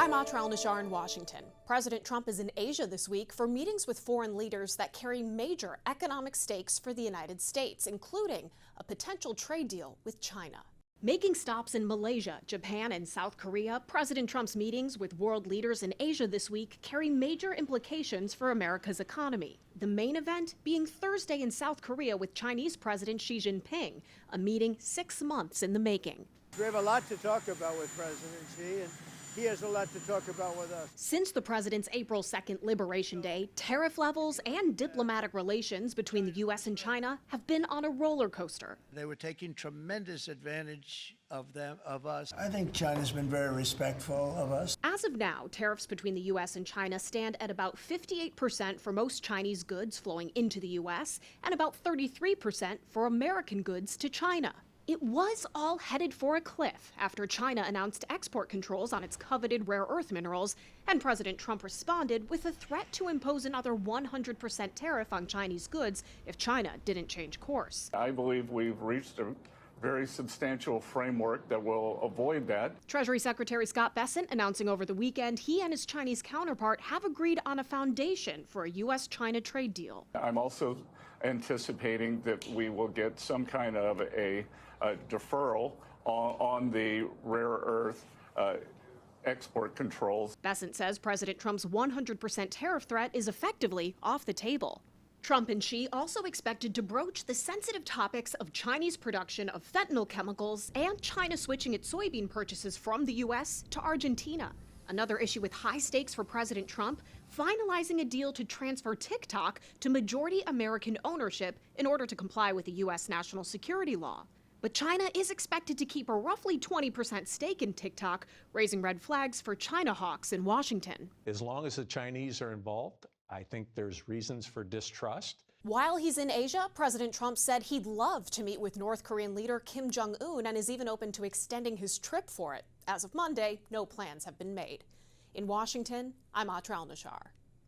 I'm Atra Al-Nashar in Washington. President Trump is in Asia this week for meetings with foreign leaders that carry major economic stakes for the United States, including a potential trade deal with China. Making stops in Malaysia, Japan, and South Korea, President Trump's meetings with world leaders in Asia this week carry major implications for America's economy. The main event being Thursday in South Korea with Chinese President Xi Jinping, a meeting 6 months in the making. We have a lot to talk about with President Xi, and he has a lot to talk about with us. Since the president's April 2nd Liberation Day, tariff levels and diplomatic relations between the U.S. and China have been on a roller coaster. They were taking tremendous advantage of us. I think China's been very respectful of us. As of now, tariffs between the U.S. and China stand at about 58% for most Chinese goods flowing into the U.S. and about 33% for American goods to China. It was all headed for a cliff after China announced export controls on its coveted rare earth minerals, and President Trump responded with a threat to impose another 100% tariff on Chinese goods if China didn't change course. I believe we've reached a very substantial framework that will avoid that. Treasury Secretary Scott Bessent announcing over the weekend he and his Chinese counterpart have agreed on a foundation for a U.S.-China trade deal. I'm also anticipating that we will get some kind of a deferral on the rare earth export controls. Bessent says President Trump's 100% tariff threat is effectively off the table. Trump and Xi also expected to broach the sensitive topics of Chinese production of fentanyl chemicals and China switching its soybean purchases from the U.S. to Argentina. Another issue with high stakes for President Trump, finalizing a deal to transfer TikTok to majority American ownership in order to comply with the U.S. national security law. But China is expected to keep a roughly 20% stake in TikTok, raising red flags for China hawks in Washington. As long as the Chinese are involved, I think there's reasons for distrust. While he's in Asia, President Trump said he'd love to meet with North Korean leader Kim Jong-un and is even open to extending his trip for it. As of Monday, no plans have been made. In Washington, I'm Atra Al-Nashar.